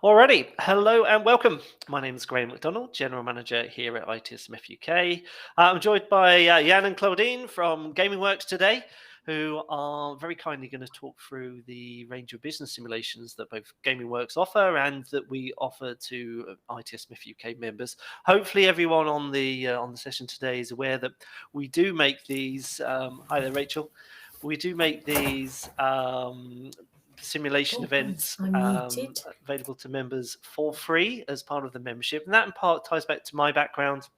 Alrighty, hello and welcome. My name is Graham McDonald, General Manager here at ITSMF UK. I'm joined by Jan and Claudine from GamingWorks today, who are very kindly going to talk through the range of business simulations that both GamingWorks offer and that we offer to ITSMF UK members. Hopefully everyone on the session today is aware that we do make these, hi there Rachel, we do make these simulation events available to members for free as part of the membership, and that in part ties back to my background,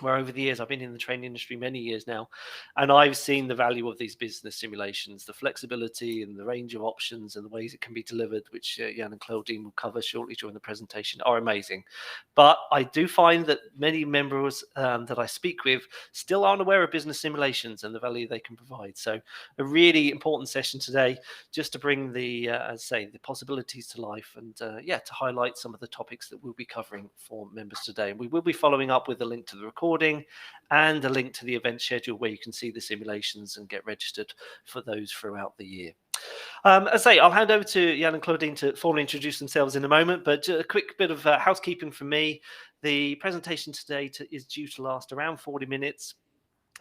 where over the years I've been in the training industry many years now, and I've seen the value of these business simulations, the flexibility and the range of options and the ways it can be delivered, which Jan and Claudine will cover shortly during the presentation, are amazing. But I do find that many members that I speak with still aren't aware of business simulations and the value they can provide. So a really important session today, just to bring the, as I say, the possibilities to life, and to highlight some of the topics that we'll be covering for members today. And we will be following up with a link to the recording and a link to the event schedule where you can see the simulations and get registered for those throughout the year. As I say, I'll hand over to Jan and Claudine to formally introduce themselves in a moment, but a quick bit of housekeeping from me. The presentation today is due to last around 40 minutes.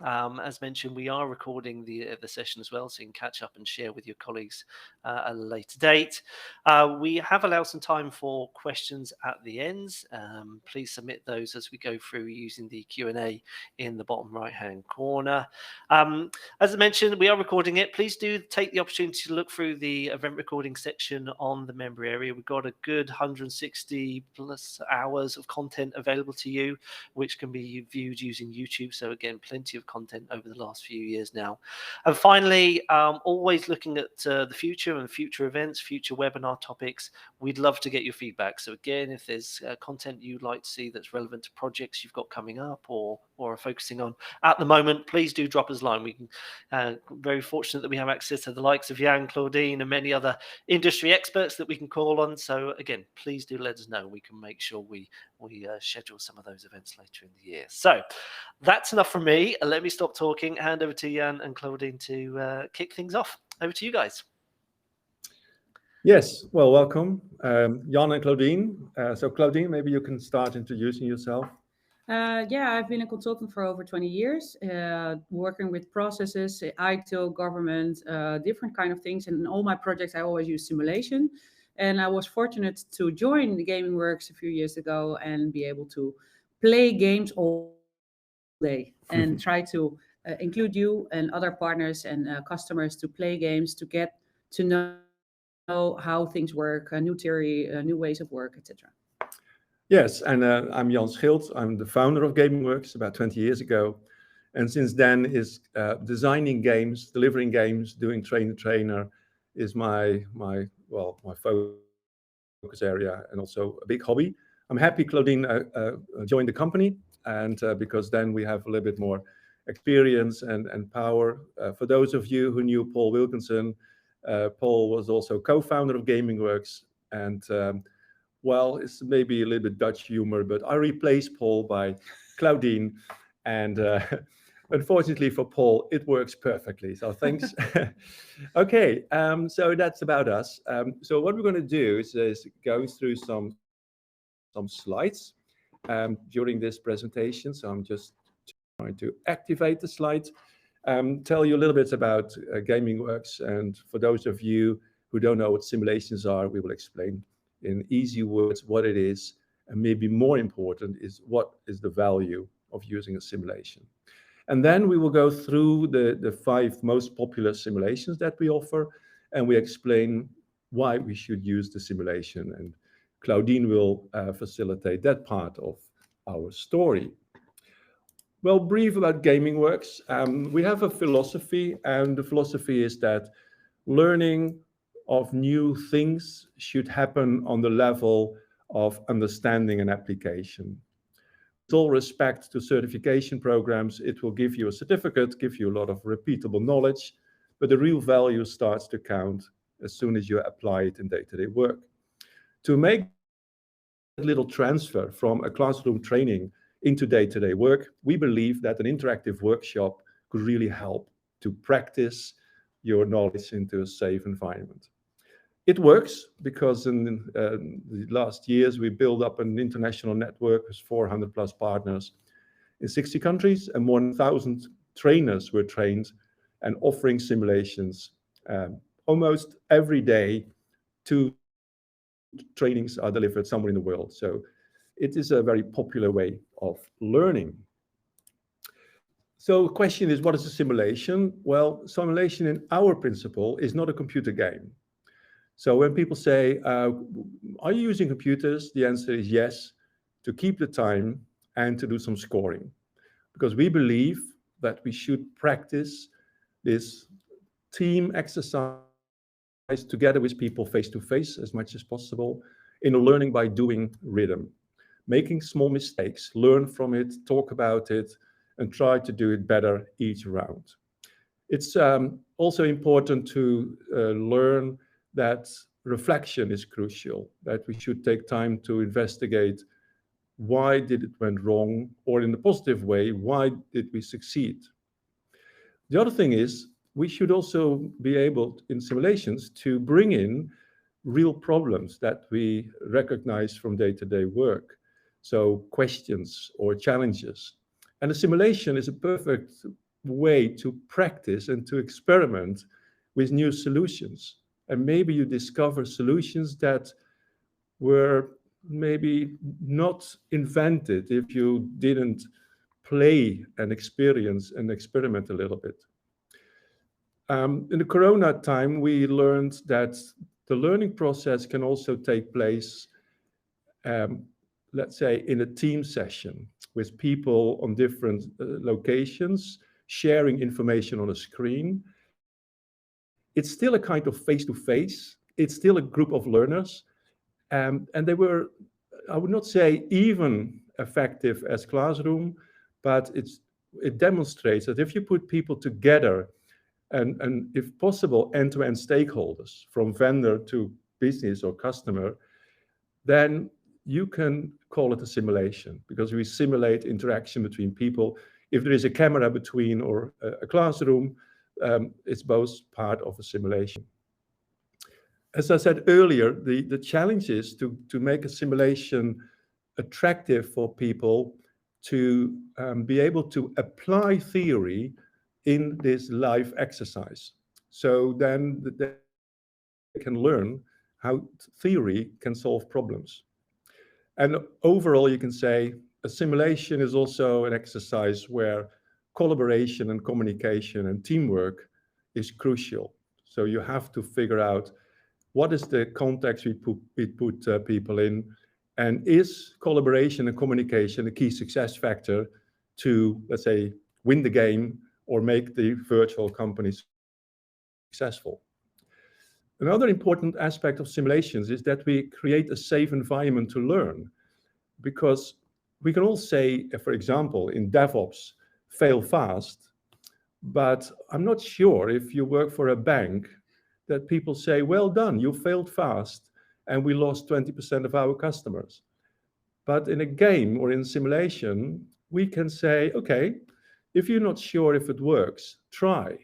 As mentioned, we are recording the session as well, so you can catch up and share with your colleagues at a later date. We have allowed some time for questions at the end. Please submit those as we go through using the Q&A in the bottom right-hand corner. As I mentioned, we are recording it. Please do take the opportunity to look through the event recording section on the member area. We've got a good 160 plus hours of content available to you, which can be viewed using YouTube. So again, plenty of content over the last few years now. And finally, always looking at the future and future events, future webinar topics. We'd love to get your feedback. So again, if there's content you'd like to see that's relevant to projects you've got coming up or are focusing on at the moment, please do drop us a line. We can very fortunate that we have access to the likes of Jan, Claudine, and many other industry experts that we can call on. So again, please do let us know. We can make sure we schedule some of those events later in the year. So that's enough from me. Let me stop talking. Hand over to Jan and Claudine to kick things off. Over to you guys. Yes, well, welcome, Jan and Claudine. So Claudine, maybe you can start introducing yourself. I've been a consultant for over 20 years, working with processes, ITIL, government, different kind of things. And in all my projects, I always use simulation. And I was fortunate to join the GamingWorks a few years ago and be able to play games all day and try to include you and other partners and customers to play games, to get to know how things work, new theory, new ways of work, etc. Yes, and I'm Jan Schild. I'm the founder of GamingWorks about 20 years ago. And since then is designing games, delivering games, doing trainer is my focus area and also a big hobby. I'm happy Claudine joined the company, and because then we have a little bit more experience and power. For those of you who knew Paul Wilkinson, Paul was also co-founder of GamingWorks, and well, it's maybe a little bit Dutch humor, but I replaced Paul by Claudine, and unfortunately for Paul, it works perfectly. So thanks. Okay, so that's about us. So what we're going to do is go through some slides during this presentation. So I'm just trying to activate the slides, tell you a little bit about GamingWorks, and for those of you who don't know what simulations are, we will explain in easy words what it is, and maybe more important is what is the value of using a simulation. And then we will go through the 5 most popular simulations that we offer, and we explain why we should use the simulation, and Claudine will facilitate that part of our story. Well, brief about GamingWorks. We have a philosophy, and the philosophy is that learning of new things should happen on the level of understanding and application. With all respect to certification programs, it will give you a certificate, give you a lot of repeatable knowledge, but the real value starts to count as soon as you apply it in day-to-day work. To make a little transfer from a classroom training into day-to-day work, we believe that an interactive workshop could really help to practice your knowledge into a safe environment. It works because in the last years, we built up an international network with 400 plus partners in 60 countries, and more than 1,000 trainers were trained and offering simulations almost every day. 2 trainings are delivered somewhere in the world. So it is a very popular way of learning. So the question is, what is a simulation? Well, simulation in our principle is not a computer game. So when people say, are you using computers? The answer is yes, to keep the time and to do some scoring. Because we believe that we should practice this team exercise together with people face to face as much as possible in a learning by doing rhythm. Making small mistakes, learn from it, talk about it, and try to do it better each round. It's also important to learn that reflection is crucial, that we should take time to investigate why did it went wrong, or in the positive way, why did we succeed? The other thing is, we should also be able, in simulations, to bring in real problems that we recognize from day-to-day work. So questions or challenges. And a simulation is a perfect way to practice and to experiment with new solutions. And maybe you discover solutions that were maybe not invented if you didn't play and experience and experiment a little bit. In the Corona time, we learned that the learning process can also take place, let's say, in a team session with people on different locations, sharing information on a screen. It's still a kind of face-to-face. It's still a group of learners. And they were, I would not say even effective as classroom, but it demonstrates that if you put people together and if possible, end-to-end stakeholders from vendor to business or customer, then you can call it a simulation, because we simulate interaction between people. If there is a camera between or a classroom, it's both part of a simulation. As I said earlier, the challenge is to make a simulation attractive for people to be able to apply theory in this live exercise. So then they can learn how theory can solve problems. And overall, you can say a simulation is also an exercise where collaboration and communication and teamwork is crucial. So you have to figure out what is the context we put people in, and is collaboration and communication a key success factor to, let's say, win the game or make the virtual company successful. Another important aspect of simulations is that we create a safe environment to learn, because we can all say, for example, in DevOps, fail fast, but I'm not sure if you work for a bank that people say, well done, you failed fast, and we lost 20% of our customers. But in a game or in simulation, we can say, okay, if you're not sure if it works, try.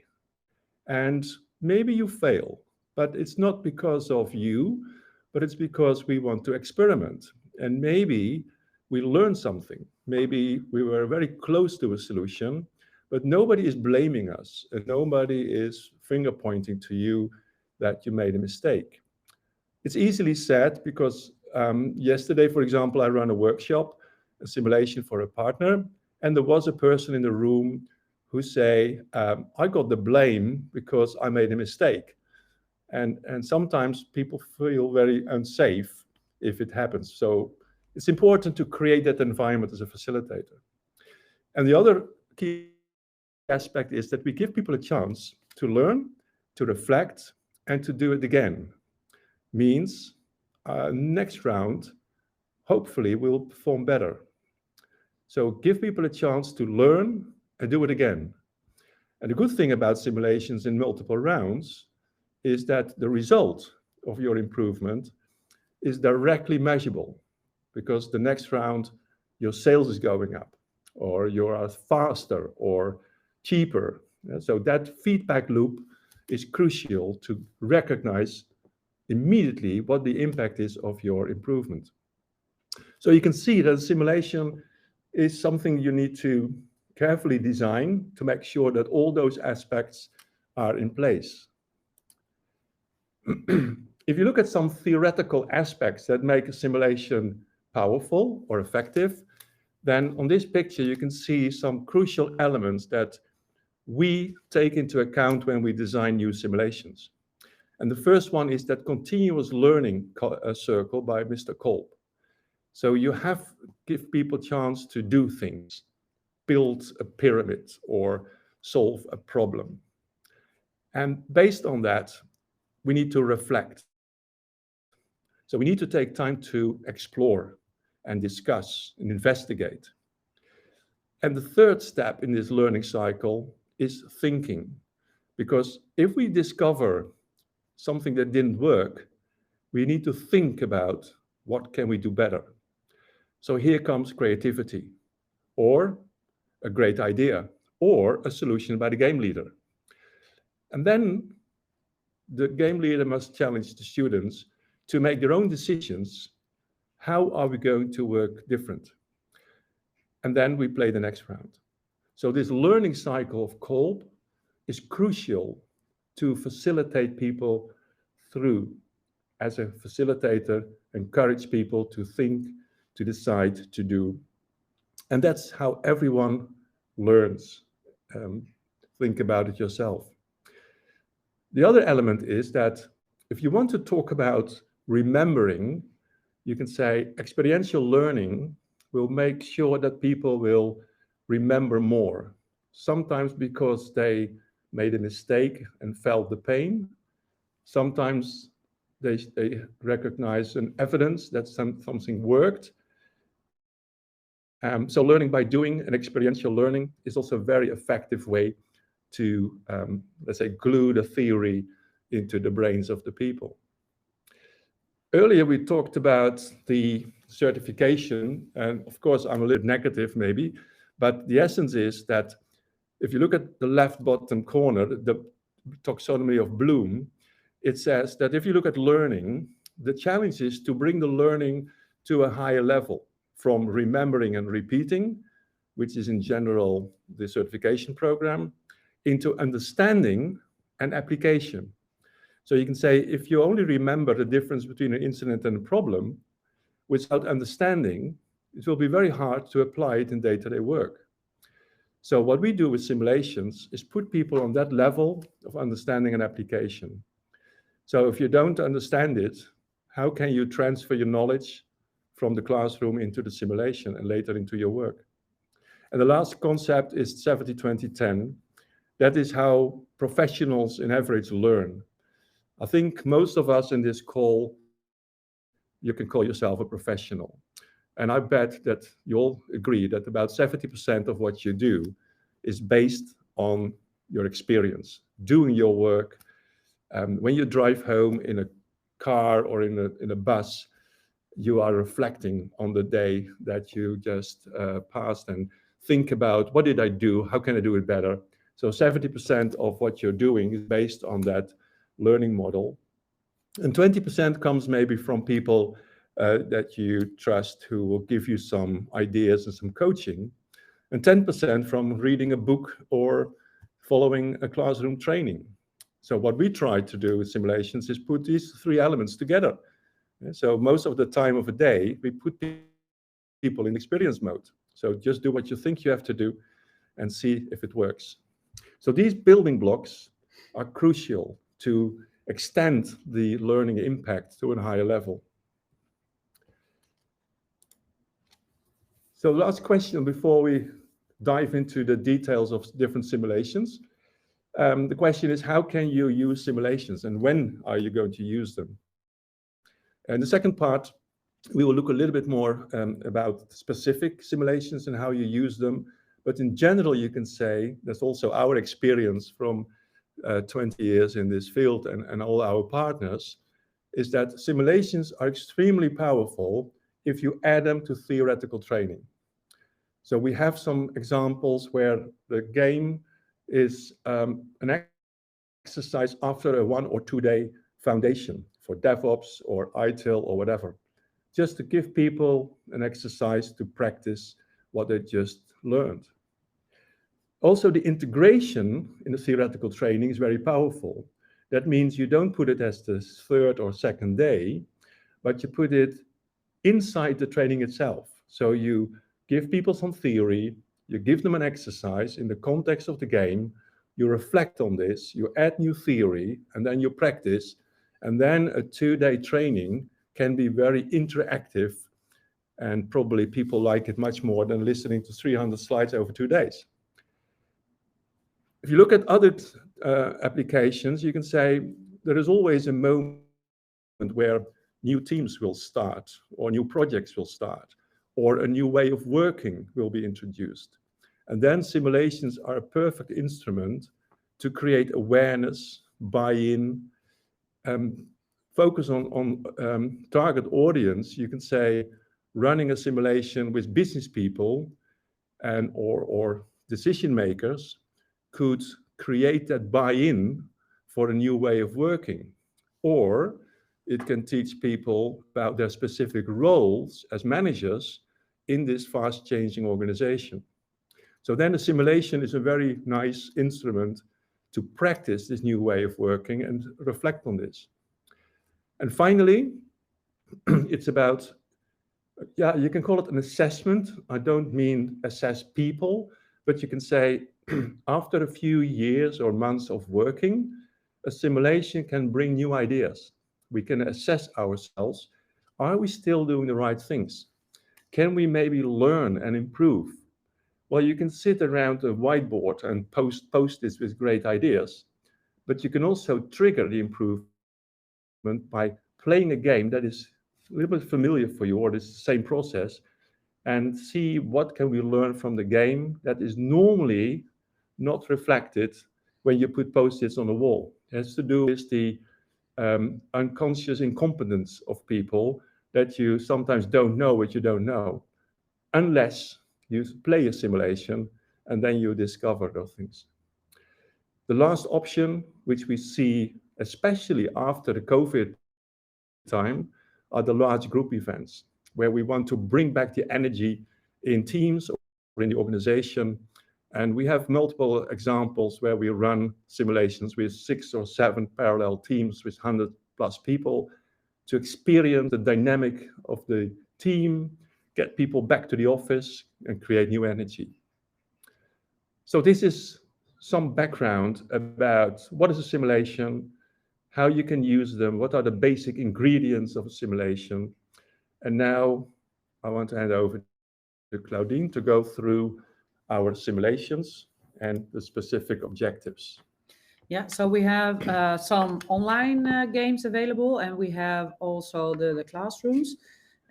And maybe you fail, but it's not because of you, but it's because we want to experiment. And maybe we learned something. Maybe we were very close to a solution, but nobody is blaming us, and nobody is finger pointing to you that you made a mistake. It's easily said, because yesterday, for example, I ran a workshop, a simulation for a partner, and there was a person in the room who say, I got the blame because I made a mistake. And sometimes people feel very unsafe if it happens. So it's important to create that environment as a facilitator. And the other key aspect is that we give people a chance to learn, to reflect, and to do it again. Means next round, hopefully we'll perform better. So give people a chance to learn and do it again. And the good thing about simulations in multiple rounds is that the result of your improvement is directly measurable, because the next round, your sales is going up, or you are faster or cheaper. So that feedback loop is crucial to recognize immediately what the impact is of your improvement. So you can see that simulation is something you need to carefully design to make sure that all those aspects are in place. If you look at some theoretical aspects that make a simulation powerful or effective, then on this picture you can see some crucial elements that we take into account when we design new simulations. And the first one is that continuous learning circle by Mr. Kolb. So you have give people a chance to do things, build a pyramid or solve a problem. And based on that, we need to reflect. So we need to take time to explore and discuss and investigate. And the third step in this learning cycle is thinking. Because if we discover something that didn't work, we need to think about what can we do better. So here comes creativity, or a great idea, or a solution by the game leader. And then the game leader must challenge the students to make their own decisions. How are we going to work different? And then we play the next round. So this learning cycle of Kolb is crucial to facilitate people through. As a facilitator, encourage people to think, to decide, to do. And that's how everyone learns. Think about it yourself. The other element is that if you want to talk about remembering, you can say experiential learning will make sure that people will remember more. Sometimes because they made a mistake and felt the pain. Sometimes they recognize an evidence that something worked. So learning by doing and experiential learning is also a very effective way to, let's say, glue the theory into the brains of the people. Earlier, we talked about the certification, and of course, I'm a little negative maybe, but the essence is that if you look at the left bottom corner, the taxonomy of Bloom, it says that if you look at learning, the challenge is to bring the learning to a higher level from remembering and repeating, which is in general the certification program, into understanding and application. So you can say, if you only remember the difference between an incident and a problem, without understanding, it will be very hard to apply it in day-to-day work. So what we do with simulations is put people on that level of understanding and application. So if you don't understand it, how can you transfer your knowledge from the classroom into the simulation and later into your work? And the last concept is 70-20-10. That is how professionals in average learn. I think most of us in this call, you can call yourself a professional. And I bet that you all agree that about 70% of what you do is based on your experience, doing your work. When you drive home in a car or in a bus, you are reflecting on the day that you just passed and think about, what did I do? How can I do it better? So 70% of what you're doing is based on that learning model. And 20% comes maybe from people that you trust who will give you some ideas and some coaching. And 10% from reading a book or following a classroom training. So what we try to do with simulations is put these three elements together. So most of the time of a day, we put people in experience mode. So just do what you think you have to do and see if it works. So these building blocks are crucial to extend the learning impact to a higher level. So last question before we dive into the details of different simulations. The question is, how can you use simulations and when are you going to use them? And the second part, we will look a little bit more about specific simulations and how you use them. But in general, you can say that's also our experience from 20 years in this field and all our partners, is that simulations are extremely powerful if you add them to theoretical training. So we have some examples where the game is an exercise after a 1 or 2 day foundation for DevOps or ITIL or whatever, just to give people an exercise to practice what they just learned. Also, the integration in the theoretical training is very powerful. That means you don't put it as the third or second day, but you put it inside the training itself. So you give people some theory, you give them an exercise in the context of the game, you reflect on this, you add new theory, and then you practice. And then a 2-day training can be very interactive, and probably people like it much more than listening to 300 slides over 2 days. If you look at other applications, you can say there is always a moment where new teams will start, or new projects will start, or a new way of working will be introduced. And then simulations are a perfect instrument to create awareness, buy-in, focus on target audience. You can say running a simulation with business people and or decision makers could create that buy-in for a new way of working. Or it can teach people about their specific roles as managers in this fast-changing organization. So then a simulation is a very nice instrument to practice this new way of working and reflect on this. And finally, it's about, you can call it an assessment. I don't mean assess people, but you can say after a few years or months of working, a simulation can bring new ideas. We can assess ourselves. Are we still doing the right things? Can we maybe learn and improve? Well, you can sit around a whiteboard and post-its with great ideas, but you can also trigger the improvement by playing a game that is a little bit familiar for you, or it's the same process, and see what can we learn from the game that is normally not reflected when you put post-its on the wall. It has to do with the unconscious incompetence of people, that you sometimes don't know what you don't know, unless you play a simulation and then you discover those things. The last option, which we see especially after the COVID time, are the large group events, where we want to bring back the energy in teams or in the organization. And we have multiple examples where we run simulations with 6 or 7 parallel teams with 100+ people to experience the dynamic of the team, get people back to the office, and create new energy. So this is some background about what is a simulation, how you can use them, what are the basic ingredients of a simulation. And now I want to hand over to Claudine to go through our simulations and the specific objectives. Yeah, so we have some online games available, and we have also the classrooms.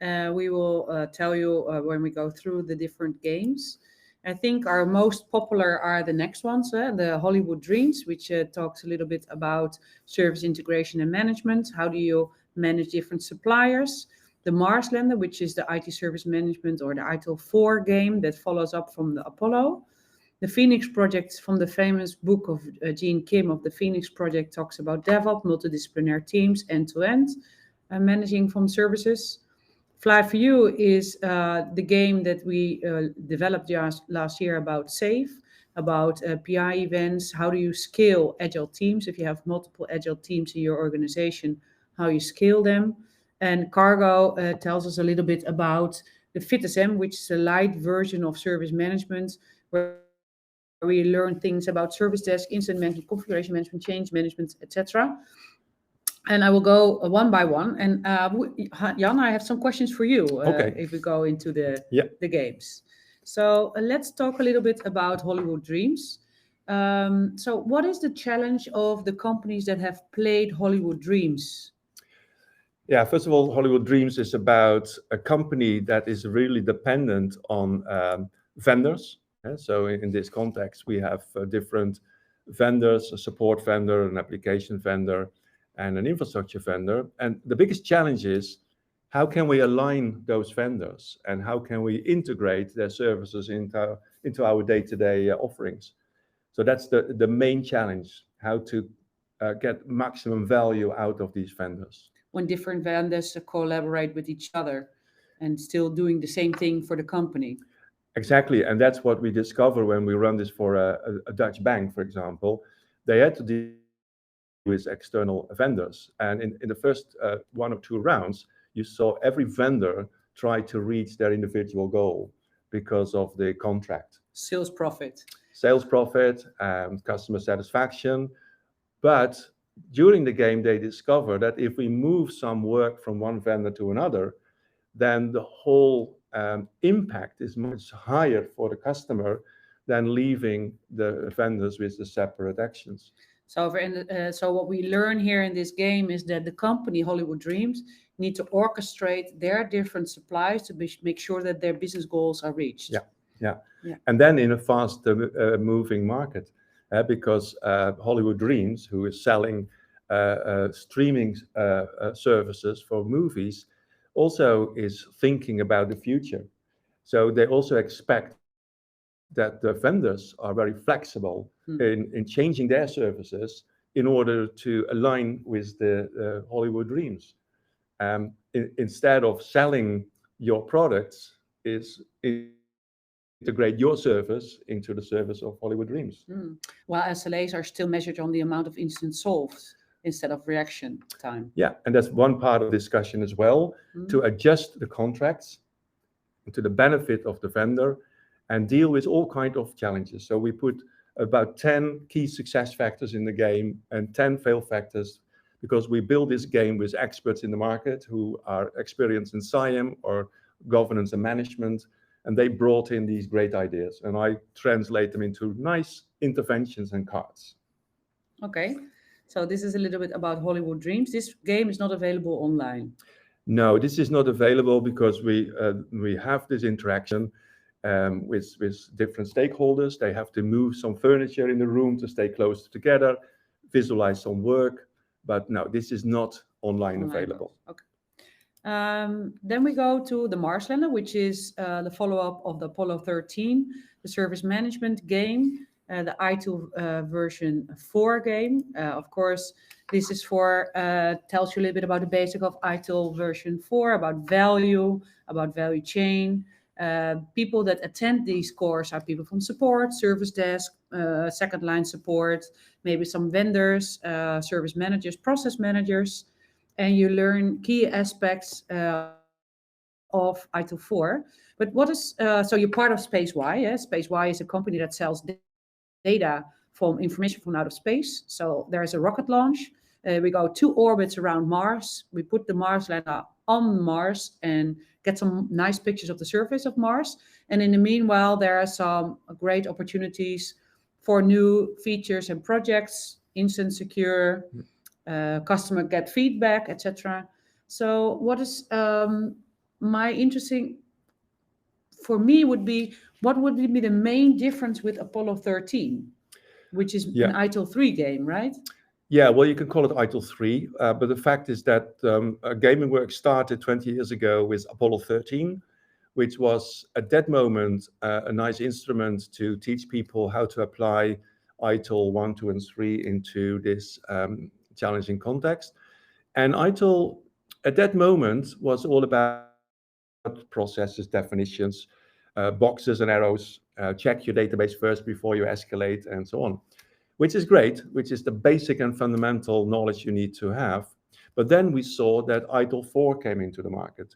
We will tell you when we go through the different games. I think our most popular are the next ones, the Hollywood Dreams, which talks a little bit about service integration and management. How do you manage different suppliers? The MarsLander, which is the IT service management or the ITIL 4 game that follows up from the Apollo. The Phoenix Project, from the famous book of Gene Kim of the Phoenix Project, talks about DevOps, multidisciplinary teams, end-to-end, managing from services. Fly for You is the game that we developed just last year about SAFe, about PI events. How do you scale agile teams? If you have multiple agile teams in your organization, how you scale them. And Cargo tells us a little bit about the FitSM, which is a light version of service management, where we learn things about service desk, incident management, configuration management, change management, etc. And I will go one by one. And Jan, I have some questions for you if we go into the games. So let's talk a little bit about Hollywood Dreams. So what is the challenge of the companies that have played Hollywood Dreams? Yeah, first of all, Hollywood Dreams is about a company that is really dependent on vendors. So in this context, we have different vendors, a support vendor, an application vendor, and an infrastructure vendor. And the biggest challenge is, how can we align those vendors, and how can we integrate their services into our day-to-day offerings? So that's the main challenge, how to get maximum value out of these vendors. when different vendors collaborate with each other and still doing the same thing for the company. Exactly, and that's what we discover when we run this for a Dutch bank, for example. They had to deal with external vendors, and in the first 1 or 2 rounds, you saw every vendor try to reach their individual goal because of the contract. Sales profit, customer satisfaction. But during the game, they discover that if we move some work from one vendor to another, then the whole impact is much higher for the customer than leaving the vendors with the separate actions. So, so what we learn here in this game is that the company Hollywood Dreams need to orchestrate their different supplies to make sure that their business goals are reached. Yeah. And then in a fast moving market, because Hollywood Dreams, who is selling streaming services for movies, also is thinking about the future. So they also expect that the vendors are very flexible in changing their services in order to align with the Hollywood Dreams. Instead of selling your products, is integrate your service into the service of Hollywood Dreams. While SLAs are still measured on the amount of incidents solved instead of reaction time. Yeah, and that's one part of discussion as well, to adjust the contracts to the benefit of the vendor and deal with all kinds of challenges. So we put about 10 key success factors in the game and 10 fail factors, because we build this game with experts in the market who are experienced in SIAM or governance and management, and they brought in these great ideas, and I translate them into nice interventions and cards. Okay, so this is a little bit about Hollywood Dreams. This game is not available online. No, this is not available because we have this interaction with different stakeholders. They have to move some furniture in the room to stay close together, visualize some work, but no, this is not online available. Okay. Then we go to the MarsLander, which is the follow-up of the Apollo 13, the service management game, the ITIL version 4 game. Of course, this is tells you a little bit about the basic of ITIL version 4, about value chain. People that attend these courses are people from support, service desk, second line support, maybe some vendors, service managers, process managers, and you learn key aspects of ITIL 4. But what is, so you're part of Space Y, yeah? Space Y is a company that sells data from information from outer space. So there's a rocket launch. We go 2 orbits around Mars. We put the MarsLander on Mars and get some nice pictures of the surface of Mars. And in the meanwhile, there are some great opportunities for new features and projects, instant secure, customer get feedback, etc. So what is my interesting for me would be, what would be the main difference with Apollo 13, which is an ITIL 3 game, right? Yeah, well, you can call it ITIL 3, but the fact is that GamingWorks started 20 years ago with Apollo 13, which was at that moment a nice instrument to teach people how to apply ITIL 1, 2, and 3 into this challenging context. And ITIL at that moment was all about processes, definitions, boxes and arrows, check your database first before you escalate, and so on. Which is great, which is the basic and fundamental knowledge you need to have. But then we saw that ITIL 4 came into the market.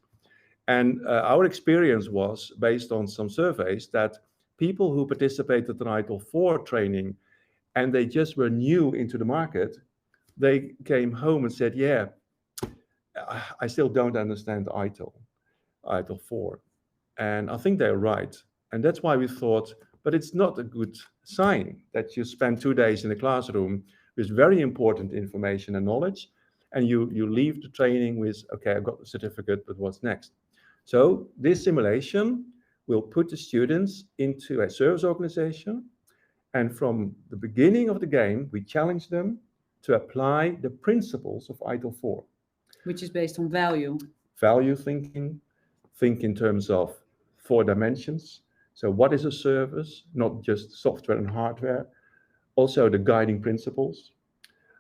And our experience was, based on some surveys, that people who participated in ITIL 4 training and they just were new into the market, they came home and said, yeah, I still don't understand ITIL 4. And I think they're right. And that's why we thought, but it's not a good sign that you spend 2 days in a classroom with very important information and knowledge, and you leave the training with, okay, I've got the certificate, but what's next? So this simulation will put the students into a service organization, and from the beginning of the game, we challenge them to apply the principles of ITIL 4. Which is based on value. Value thinking, think in terms of 4 dimensions. So what is a service? Not just software and hardware. Also the guiding principles.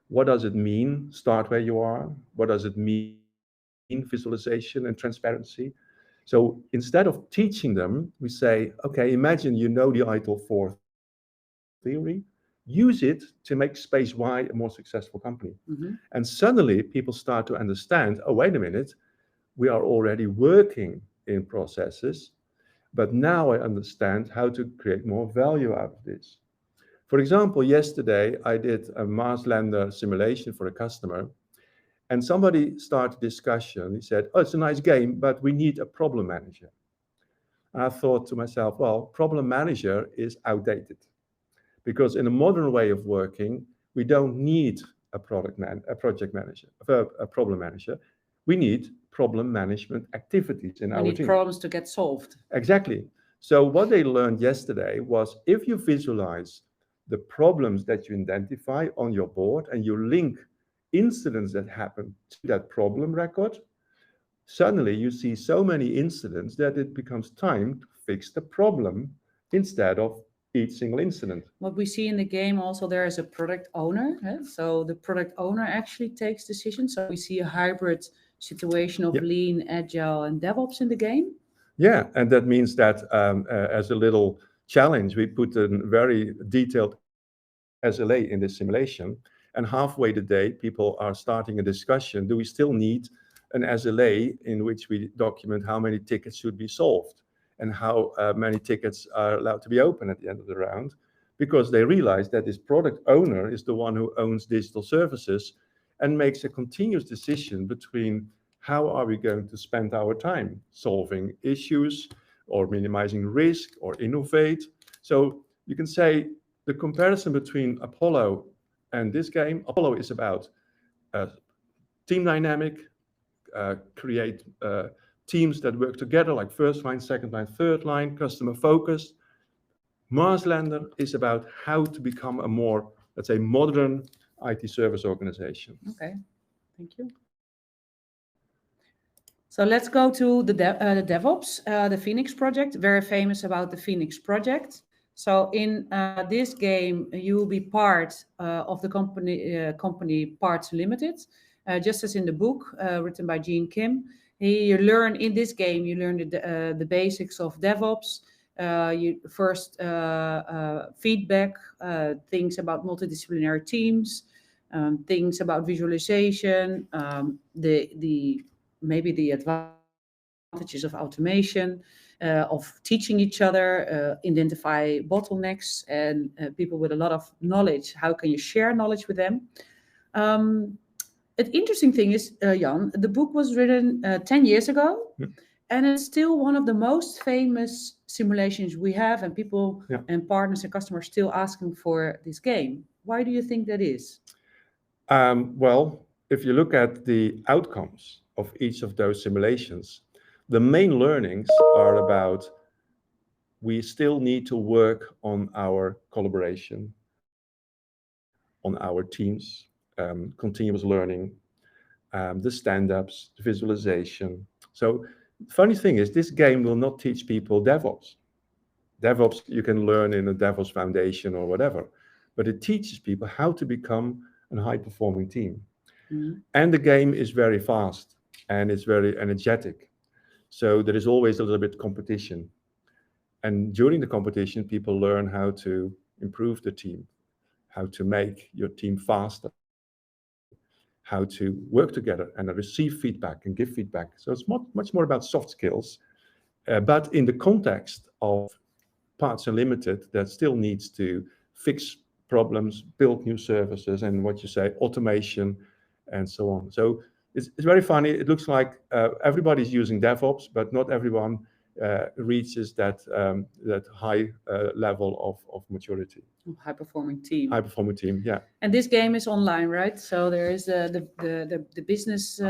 What does it mean? Start where you are. What does it mean? visualization and transparency. So instead of teaching them, we say, okay, imagine you know the ITIL 4 theory, use it to make Space Y a more successful company. And suddenly people start to understand, oh, wait a minute, we are already working in processes, but now I understand how to create more value out of this. For example, yesterday I did a MarsLander simulation for a customer, and somebody started a discussion. He said, oh, it's a nice game, but we need a problem manager. And I thought to myself, well, problem manager is outdated, because in a modern way of working, we don't need a problem manager. We need problem management activities in our team. We need problems to get solved. Exactly. So what they learned yesterday was, if you visualize the problems that you identify on your board and you link incidents that happen to that problem record, suddenly you see so many incidents that it becomes time to fix the problem instead of each single incident. What we see in the game also, there is a product owner. So the product owner actually takes decisions. So we see a hybrid situation of lean, agile, and DevOps in the game. Yeah, and that means that as a little challenge, we put a very detailed SLA in this simulation, and halfway the day, people are starting a discussion. Do we still need an SLA in which we document how many tickets should be solved and how many tickets are allowed to be open at the end of the round? Because they realize that this product owner is the one who owns digital services and makes a continuous decision between how are we going to spend our time solving issues or minimizing risk or innovate. So you can say the comparison between Apollo and this game, Apollo is about team dynamic, create teams that work together, like first line, second line, third line, customer focused. MarsLander is about how to become a more, let's say, modern IT service organization. Okay, thank you. So let's go to the DevOps, the Phoenix project, very famous about the Phoenix project. So in this game, you will be part of the company Parts Limited, just as in the book written by Gene Kim. You learn in this game, you learn the basics of DevOps. You first feedback, things about multidisciplinary teams, things about visualization, maybe the advantages of automation, of teaching each other, identify bottlenecks, and people with a lot of knowledge. How can you share knowledge with them? The interesting thing is, Jan, the book was written 10 years ago, and it's still one of the most famous simulations we have, and people and partners and customers still asking for this game. Why do you think that is? Well, if you look at the outcomes of each of those simulations, the main learnings are about we still need to work on our collaboration, on our teams, continuous learning, the stand-ups, the visualization. So the funny thing is, this game will not teach people DevOps. DevOps you can learn in a DevOps foundation or whatever, but it teaches people how to become a high-performing team. And the game is very fast and it's very energetic. So there is always a little bit competition. And during the competition, people learn how to improve the team, how to make your team faster, how to work together and receive feedback and give feedback. So it's much more about soft skills, but in the context of Parts Unlimited, that still needs to fix problems, build new services, and what you say, automation, and so on. So it's very funny. It looks like everybody's using DevOps, but not everyone reaches that high level of maturity. High-performing team. High-performing team, yeah. And this game is online, right? So there is the business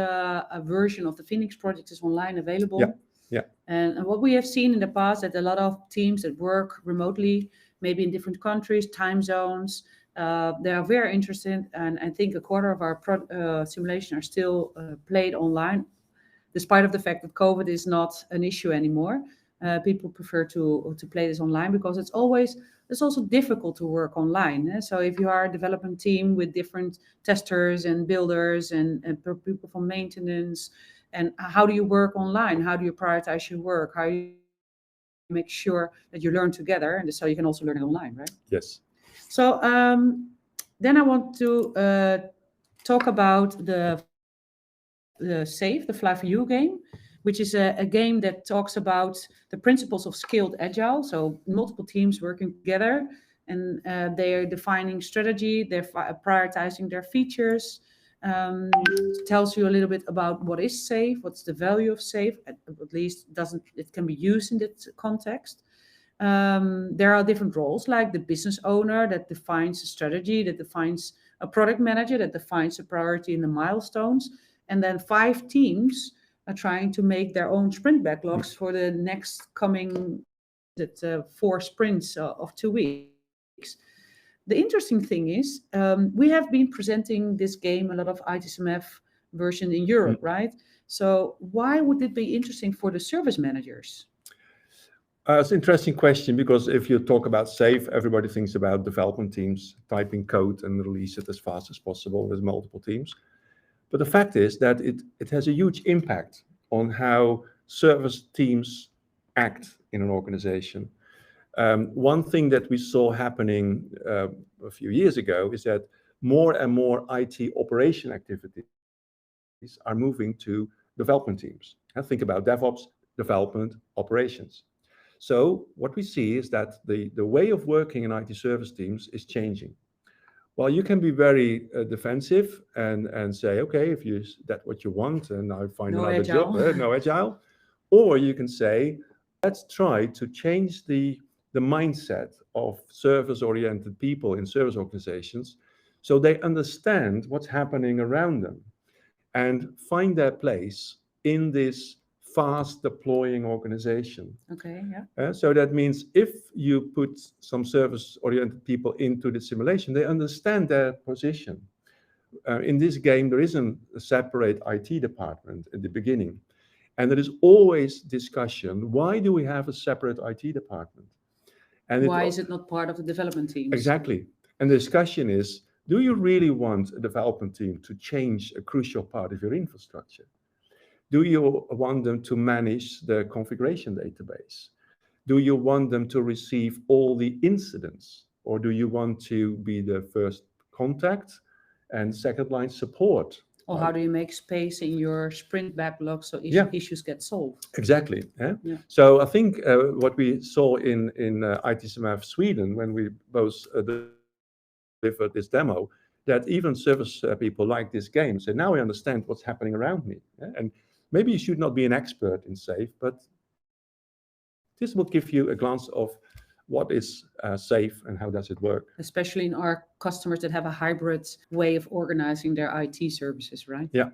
version of the Phoenix project is online available. Yeah. And what we have seen in the past, that a lot of teams that work remotely, maybe in different countries, time zones, they are very interested. And I think a quarter of our simulation are still played online, despite of the fact that COVID is not an issue anymore. People prefer to play this online because it's also difficult to work online. So if you are a development team with different testers and builders and people from maintenance, And how do you work online? How do you prioritize your work? How do you make sure that you learn together, and so you can also learn it online, right? Yes. So then I want to talk about the SAFe, the Fly for You game, which is a game that talks about the principles of scaled agile. So multiple teams working together, and they are defining strategy, they're prioritizing their features. Tells you a little bit about what is SAFe, what's the value of SAFe, at least it can be used in that context. There are different roles, like the business owner that defines a strategy, that defines a product manager that defines a priority and the milestones, and then 5 teams are trying to make their own sprint backlogs for the next coming 4 sprints of 2 weeks. The interesting thing is, we have been presenting this game, a lot of itSMF version in Europe, right? So why would it be interesting for the service managers? It's an interesting question, because if you talk about SAFe, everybody thinks about development teams typing code and release it as fast as possible with multiple teams. But the fact is that it has a huge impact on how service teams act in an organization. One thing that we saw happening a few years ago is that more and more IT operation activities are moving to development teams. And think about DevOps, development, operations. So what we see is that the way of working in IT service teams is changing. Well, you can be very defensive and say, okay, if that's what you want, and I find another job, no agile. Or you can say, let's try to change the mindset of service-oriented people in service organizations so they understand what's happening around them and find their place in this fast deploying organization. Okay, yeah. So that means if you put some service-oriented people into the simulation, they understand their position. In this game, there isn't a separate IT department at the beginning. And there is always discussion, why do we have a separate IT department? And why is it not part of the development teams? Exactly. And the discussion is, do you really want a development team to change a crucial part of your infrastructure? Do you want them to manage the configuration database? Do you want them to receive all the incidents? Or do you want to be the first contact and second line support? Or how do you make space in your sprint backlog so issues get solved? Exactly. Yeah. So I think what we saw in itSMF Sweden, when we both delivered this demo, that even service people like this game say, now I understand what's happening around me. Yeah? And maybe you should not be an expert in SAFe, but this will give you a glance of what is SAFe and how does it work. Especially in our customers that have a hybrid way of organizing their IT services, right? Yeah,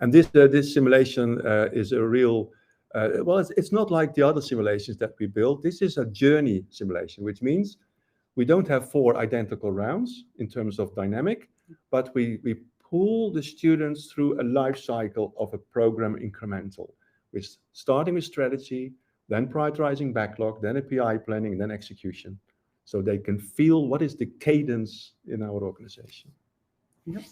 and this simulation is a real, well, it's not like the other simulations that we built. This is a journey simulation, which means we don't have 4 identical rounds in terms of dynamic, but we pull the students through a life cycle of a program incremental, with starting with strategy, then prioritizing backlog, then API planning, then execution. So they can feel what is the cadence in our organization. Yep.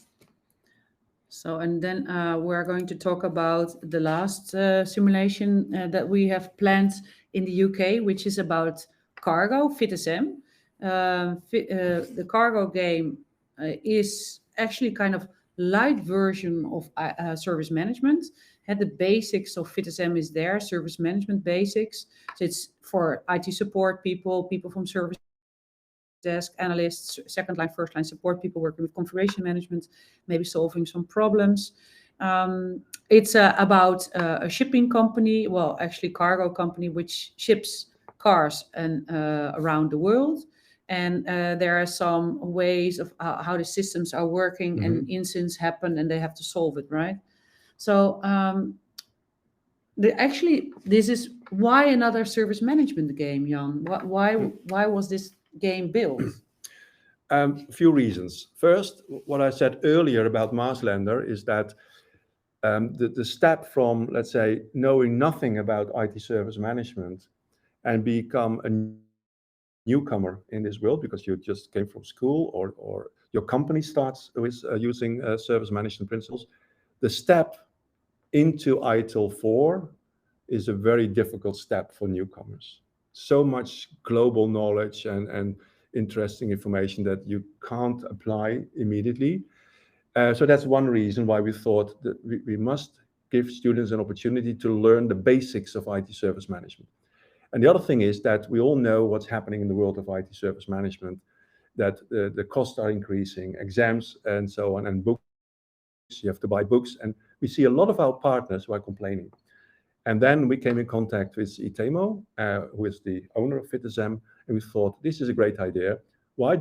So, and then we're going to talk about the last simulation that we have planned in the UK, which is about cargo, FitSM. The cargo game is actually kind of light version of service management. And the basics of FitSM is there, service management basics. So it's for IT support people from service desk, analysts, second line, first line support people working with configuration management, maybe solving some problems. It's about a shipping company, well, actually cargo company, which ships cars and around the world. And there are some ways of how the systems are working, and incidents happen and they have to solve it, right? So this is why another service management game, Jan? Why was this game built? A few reasons. First, what I said earlier about MarsLander is that the step from, let's say, knowing nothing about IT service management and become a newcomer in this world because you just came from school or your company starts with using service management principles, the step into ITIL 4 is a very difficult step for newcomers. So much global knowledge and interesting information that you can't apply immediately. So that's one reason why we thought that we must give students an opportunity to learn the basics of IT service management. And the other thing is that we all know what's happening in the world of IT service management, that the costs are increasing, exams and so on, and books, you have to buy books. And we see a lot of our partners who are complaining. And then we came in contact with Itemo, who is the owner of FitSM, and we thought, this is a great idea. Why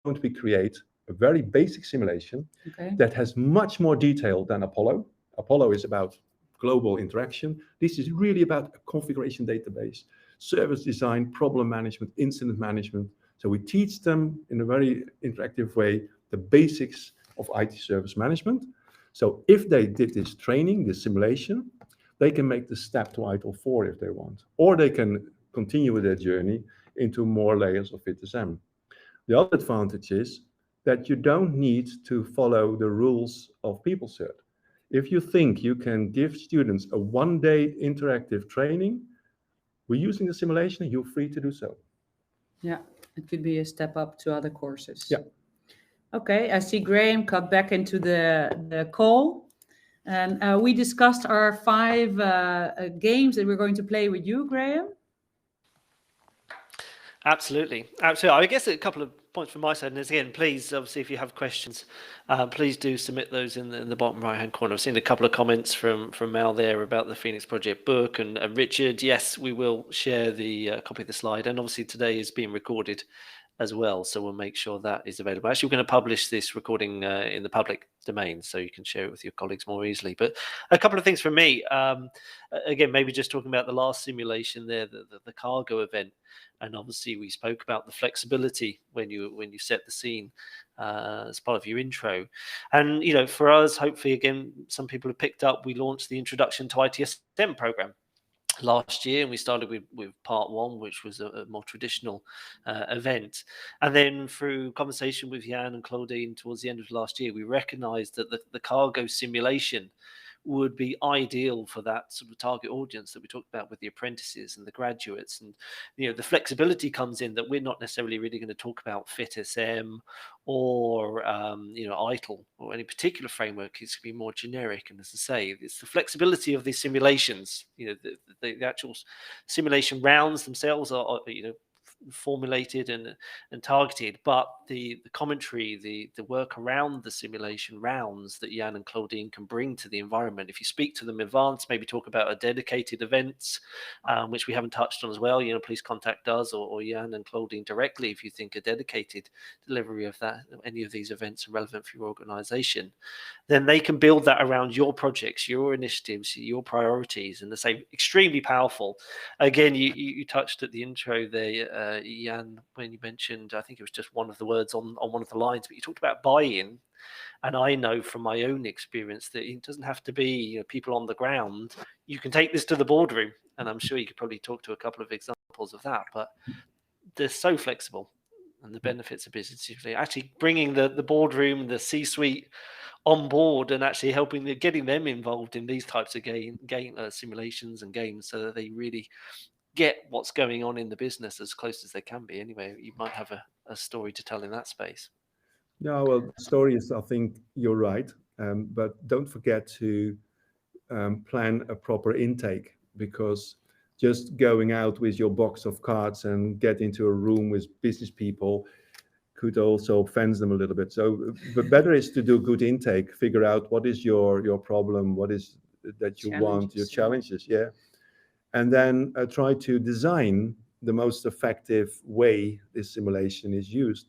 don't we create a very basic simulation that has much more detail than Apollo? Apollo is about global interaction. This is really about a configuration database, service design, problem management, incident management. So we teach them in a very interactive way the basics of IT service management. So if they did this training, this simulation, they can make the step to ITIL 4 if they want, or they can continue with their journey into more layers of FitSM. The other advantage is that you don't need to follow the rules of PeopleCert. If you think you can give students a one-day interactive training, we're using the simulation, you're free to do so. Yeah, it could be a step up to other courses. Yeah. Okay, I see Graham cut back into the call. And we discussed our 5 games that we're going to play with you, Graham. Absolutely. I guess a couple of points from my side. And again, please, obviously, if you have questions, please do submit those in the bottom right-hand corner. I've seen a couple of comments from Mal there about the Phoenix Project book. And Richard, yes, we will share the copy of the slide. And obviously, today is being recorded as well, so we'll make sure that is available. Actually, we're going to publish this recording in the public domain, so you can share it with your colleagues more easily. But a couple of things from me. Again, maybe just talking about the last simulation there, the cargo event, and obviously we spoke about the flexibility when you set the scene as part of your intro. And you know, for us, hopefully, again, some people have picked up. We launched the Introduction to ITSM program last year, and we started with part 1, which was a more traditional event, and then through conversation with Jan and Claudine towards the end of last year, we recognized that the cargo simulation would be ideal for that sort of target audience that we talked about with the apprentices and the graduates. And you know, the flexibility comes in that we're not necessarily really going to talk about FitSM or you know, ITIL or any particular framework. It's going to be more generic. And as I say, it's the flexibility of these simulations. You know, the actual simulation rounds themselves are you know, formulated and targeted, but the commentary, the work around the simulation rounds that Jan and Claudine can bring to the environment. If you speak to them in advance, maybe talk about a dedicated events, which we haven't touched on as well, you know, please contact us or Jan and Claudine directly if you think a dedicated delivery of that, any of these events are relevant for your organization. Then they can build that around your projects, your initiatives, your priorities, and the same, extremely powerful. Again, you touched at the intro there, Jan, when you mentioned, I think it was just one of the words on one of the lines, but you talked about buy-in. And I know from my own experience that it doesn't have to be, you know, people on the ground. You can take this to the boardroom, and I'm sure you could probably talk to a couple of examples of that, but they're so flexible. And the benefits of business, actually bringing the boardroom, the C-suite on board, and actually getting them involved in these types of game simulations and games, so that they really get what's going on in the business as close as they can be. Anyway, you might have a story to tell in that space. No, well, the story is, I think you're right, but don't forget to plan a proper intake, because just going out with your box of cards and get into a room with business people could also offend them a little bit. So, but better is to do good intake, figure out what is your problem, what is that you want, your challenges, yeah. And then try to design the most effective way this simulation is used.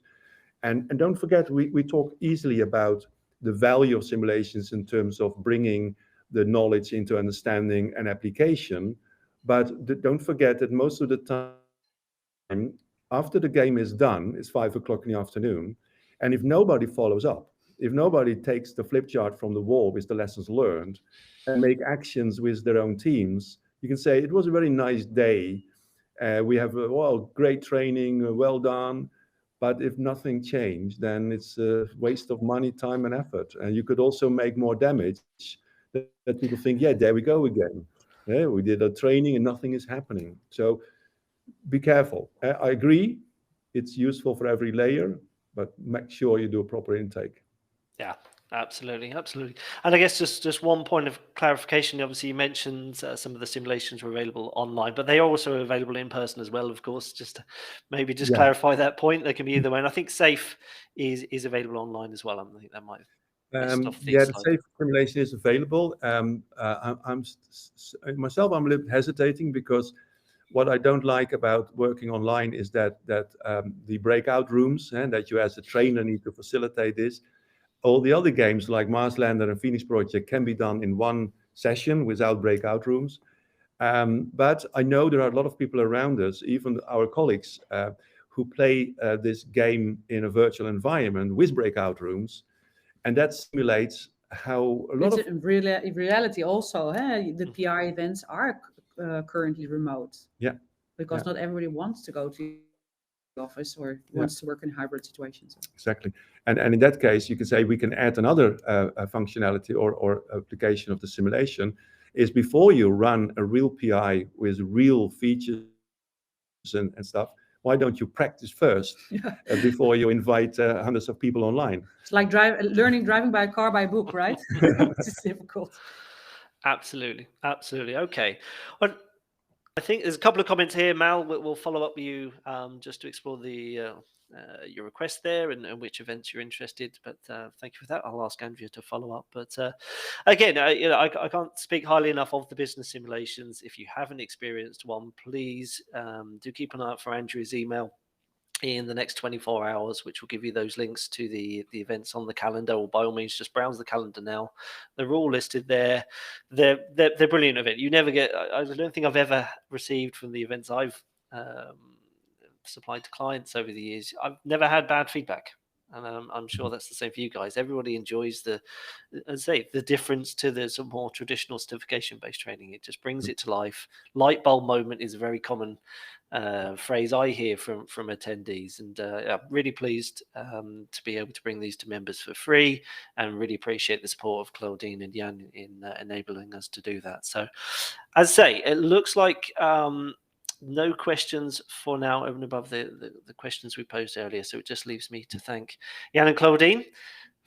And don't forget, we talk easily about the value of simulations in terms of bringing the knowledge into understanding and application. But don't forget that most of the time, after the game is done, it's 5 o'clock in the afternoon. And if nobody follows up, if nobody takes the flip chart from the wall with the lessons learned and make actions with their own teams, you can say, it was a very nice day. We have, great training, well done. But if nothing changed, then it's a waste of money, time, and effort. And you could also make more damage that people think, yeah, there we go again. Yeah, we did a training and nothing is happening. So be careful. I agree, it's useful for every layer, but make sure you do a proper intake. Yeah, absolutely. And I guess just one point of clarification. Obviously, you mentioned some of the simulations were available online, but they are also available in person as well, of course. Just to maybe clarify that point. They can be either way. And I think SAFe is available online as well. I think that might have off the yeah, slide. the SAFe simulation is available. Myself, I'm a little hesitating because what I don't like about working online is that the breakout rooms, and that you as a trainer need to facilitate this. All the other games like MarsLander and Phoenix Project can be done in one session without breakout rooms. But I know there are a lot of people around us, even our colleagues, who play this game in a virtual environment with breakout rooms. And that simulates how a lot in reality also, the PI events are currently remote. Yeah. Because not everybody wants to go to the office or wants to work in hybrid situations. Exactly. And in that case, you can say we can add another functionality or application of the simulation is before you run a real PI with real features and stuff, why don't you practice first before you invite hundreds of people online? It's like driving by car by book, right? It's difficult. Absolutely. Okay. Well, I think there's a couple of comments here. Mal, we'll follow up with you just to explore the your request there and which events you're interested. But thank you for that. I'll ask Andrea to follow up. But again, I can't speak highly enough of the business simulations. If you haven't experienced one, please do keep an eye out for Andrea's email in the next 24 hours, which will give you those links to the events on the calendar. Or by all means, just browse the calendar now. They're all listed there. They're brilliant event. You never get. I don't think I've ever received from the events I've supplied to clients over the years. I've never had bad feedback, and I'm sure that's the same for you guys. Everybody enjoys the difference to the sort of more traditional certification-based training. It just brings it to life. Light bulb moment is a very common phrase I hear from attendees, and I'm really pleased to be able to bring these to members for free, and really appreciate the support of Claudine and Jan in enabling us to do that. So, as I say, it looks like no questions for now over and above the questions we posed earlier. So it just leaves me to thank Jan and Claudine.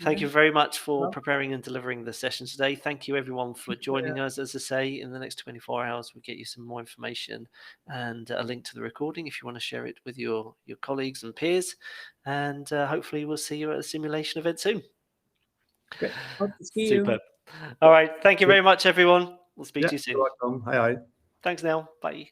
Thank you very much for preparing and delivering the session today. Thank you everyone for joining us. As I say, in the next 24 hours, we'll get you some more information and a link to the recording if you want to share it with your colleagues and peers. And hopefully we'll see you at a simulation event soon. Okay. Hope to see you. All right. Thank you very much, everyone. We'll speak to you soon. You're welcome. Hi. Thanks, Neil. Bye.